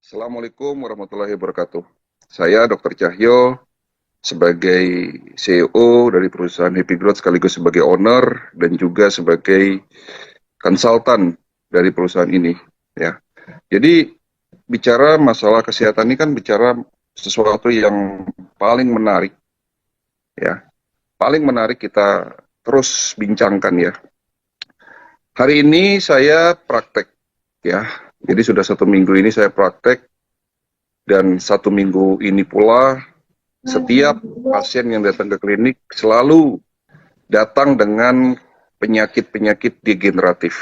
Assalamualaikum warahmatullahi wabarakatuh. Saya Dr. Cahyo sebagai CEO dari perusahaan Happy Growth sekaligus sebagai owner dan juga sebagai konsultan dari perusahaan ini. Ya, jadi bicara masalah kesehatan ini kan bicara sesuatu yang paling menarik, ya, paling menarik kita terus bincangkan ya. Hari ini saya praktek, ya. Jadi sudah 1 minggu ini saya praktek dan 1 minggu ini pula setiap pasien yang datang ke klinik selalu datang dengan penyakit-penyakit degeneratif.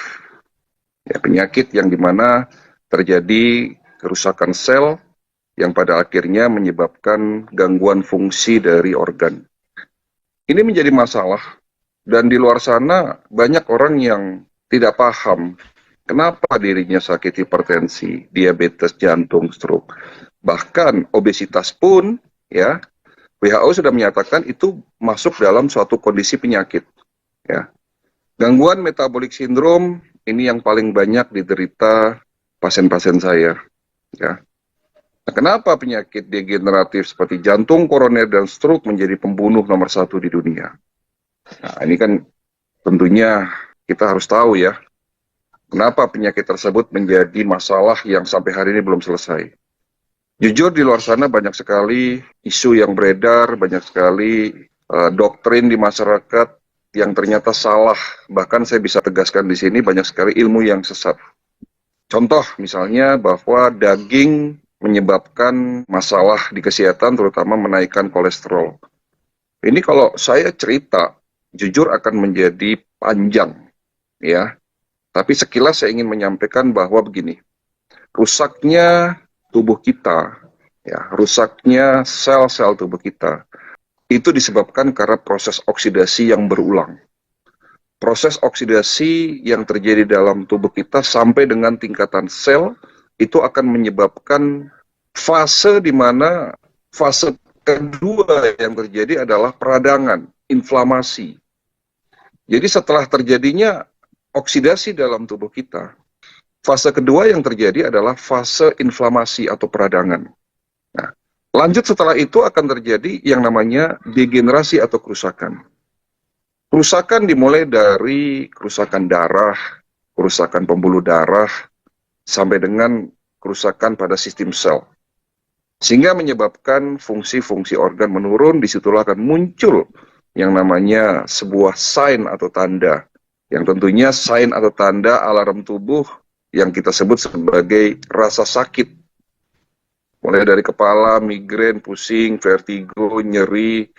Ya, penyakit yang dimana terjadi kerusakan sel yang pada akhirnya menyebabkan gangguan fungsi dari organ. Ini menjadi masalah dan di luar sana banyak orang yang tidak paham kenapa dirinya sakit hipertensi, diabetes, jantung, stroke. Bahkan obesitas pun ya WHO sudah menyatakan itu masuk dalam suatu kondisi penyakit. Ya. Gangguan metabolik sindrom ini yang paling banyak diderita pasien-pasien saya. Ya. Nah, kenapa penyakit degeneratif seperti jantung, koroner, dan stroke menjadi pembunuh nomor 1 di dunia? Nah, ini kan tentunya kita harus tahu ya, kenapa penyakit tersebut menjadi masalah yang sampai hari ini belum selesai. Jujur di luar sana banyak sekali isu yang beredar, banyak sekali doktrin di masyarakat yang ternyata salah. Bahkan saya bisa tegaskan di sini banyak sekali ilmu yang sesat. Contoh misalnya bahwa daging menyebabkan masalah di kesehatan, terutama menaikkan kolesterol. Ini kalau saya cerita, jujur akan menjadi panjang, ya. Tapi sekilas saya ingin menyampaikan bahwa begini, rusaknya tubuh kita, ya, rusaknya sel-sel tubuh kita, itu disebabkan karena proses oksidasi yang berulang. Proses oksidasi yang terjadi dalam tubuh kita sampai dengan tingkatan sel, itu akan menyebabkan fase di mana fase kedua yang terjadi adalah peradangan, inflamasi. Jadi setelah terjadinya oksidasi dalam tubuh kita, fase kedua yang terjadi adalah fase inflamasi atau peradangan. Nah, lanjut setelah itu akan terjadi yang namanya degenerasi atau kerusakan. Kerusakan dimulai dari kerusakan darah, kerusakan pembuluh darah, sampai dengan kerusakan pada sistem sel. Sehingga menyebabkan fungsi-fungsi organ menurun, disitulah akan muncul yang namanya sebuah sign atau tanda. Yang tentunya sign atau tanda alarm tubuh yang kita sebut sebagai rasa sakit. Mulai dari kepala, migrain, pusing, vertigo, nyeri,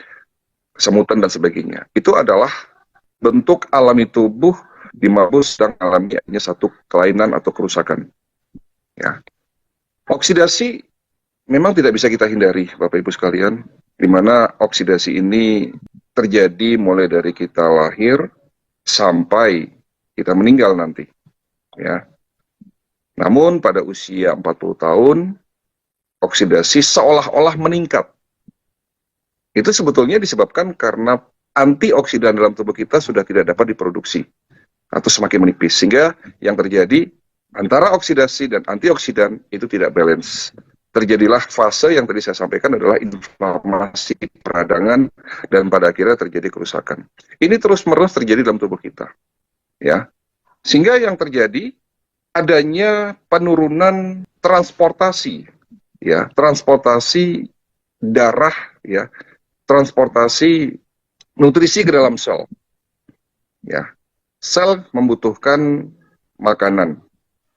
kesemutan, dan sebagainya. Itu adalah bentuk alami tubuh di mana sedang alami satu kelainan atau kerusakan. Ya. Oksidasi memang tidak bisa kita hindari, Bapak Ibu sekalian, di mana oksidasi ini terjadi mulai dari kita lahir sampai kita meninggal nanti. Ya. Namun pada usia 40 tahun, oksidasi seolah-olah meningkat. Itu sebetulnya disebabkan karena antioksidan dalam tubuh kita sudah tidak dapat diproduksi atau semakin menipis, sehingga yang terjadi antara oksidasi dan antioksidan itu tidak balance. Terjadilah fase yang tadi saya sampaikan adalah inflamasi, peradangan, dan pada akhirnya terjadi kerusakan. Ini terus-menerus terjadi dalam tubuh kita, ya. Sehingga yang terjadi adanya penurunan transportasi, ya, transportasi darah, ya, transportasi nutrisi ke dalam sel. Ya, sel membutuhkan makanan.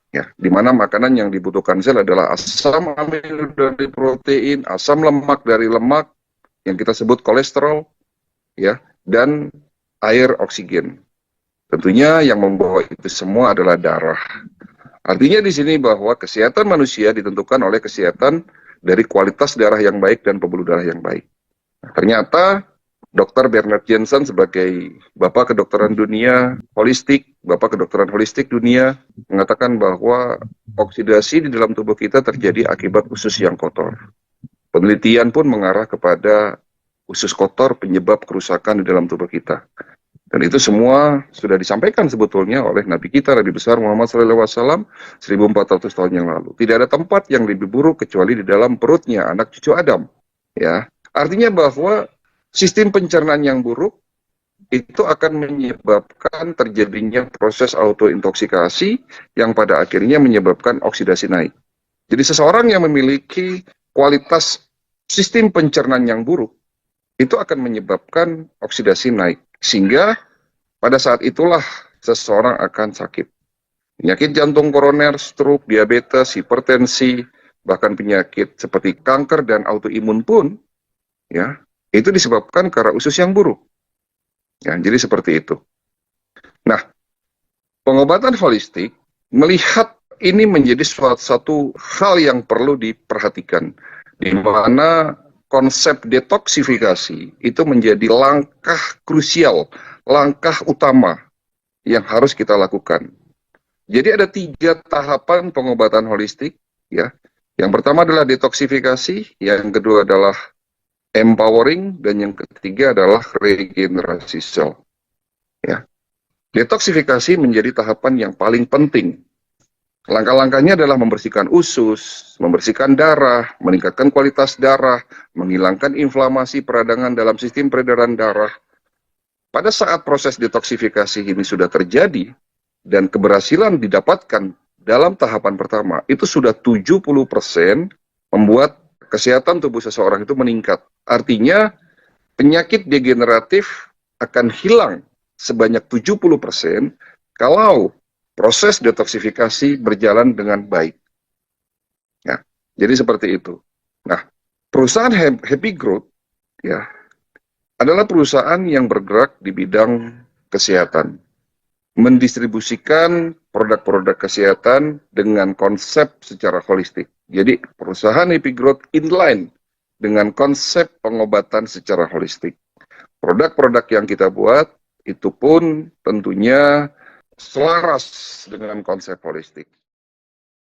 Ya, di mana makanan yang dibutuhkan sel adalah asam amino dari protein, asam lemak dari lemak yang kita sebut kolesterol, ya, dan air oksigen. Tentunya yang membawa itu semua adalah darah. Artinya di sini bahwa kesehatan manusia ditentukan oleh kesehatan dari kualitas darah yang baik dan pembuluh darah yang baik. Nah, ternyata Dr. Bernard Jensen sebagai Bapak Kedokteran Dunia Holistik, Bapak Kedokteran Holistik Dunia, mengatakan bahwa oksidasi di dalam tubuh kita terjadi akibat usus yang kotor. Penelitian pun mengarah kepada usus kotor penyebab kerusakan di dalam tubuh kita. Dan itu semua sudah disampaikan sebetulnya oleh Nabi kita, Nabi besar Muhammad SAW 1400 tahun yang lalu. Tidak ada tempat yang lebih buruk kecuali di dalam perutnya anak cucu Adam. Ya, artinya bahwa sistem pencernaan yang buruk itu akan menyebabkan terjadinya proses autointoksikasi yang pada akhirnya menyebabkan oksidasi naik. Jadi seseorang yang memiliki kualitas sistem pencernaan yang buruk itu akan menyebabkan oksidasi naik. Sehingga pada saat itulah seseorang akan sakit. Penyakit jantung koroner, stroke, diabetes, hipertensi, bahkan penyakit seperti kanker dan autoimun pun, ya, itu disebabkan karena usus yang buruk. Ya, jadi seperti itu. Nah, pengobatan holistik melihat ini menjadi suatu hal yang perlu diperhatikan, di mana konsep detoksifikasi itu menjadi langkah krusial, langkah utama yang harus kita lakukan. Jadi ada 3 tahapan pengobatan holistik, ya. Yang pertama adalah detoksifikasi, yang kedua adalah empowering, dan yang ketiga adalah regenerasi sel. Ya. Detoksifikasi menjadi tahapan yang paling penting. Langkah-langkahnya adalah membersihkan usus, membersihkan darah, meningkatkan kualitas darah, menghilangkan inflamasi peradangan dalam sistem peredaran darah. Pada saat proses detoksifikasi ini sudah terjadi, dan keberhasilan didapatkan dalam tahapan pertama, itu sudah 70% membuat kesehatan tubuh seseorang itu meningkat. Artinya, penyakit degeneratif akan hilang sebanyak 70% kalau proses detoksifikasi berjalan dengan baik. Ya, jadi seperti itu. Nah, perusahaan Happy Growth ya adalah perusahaan yang bergerak di bidang kesehatan, mendistribusikan produk-produk kesehatan dengan konsep secara holistik. Jadi perusahaan Happy Growth inline dengan konsep pengobatan secara holistik. Produk-produk yang kita buat itu pun tentunya selaras dengan konsep holistik.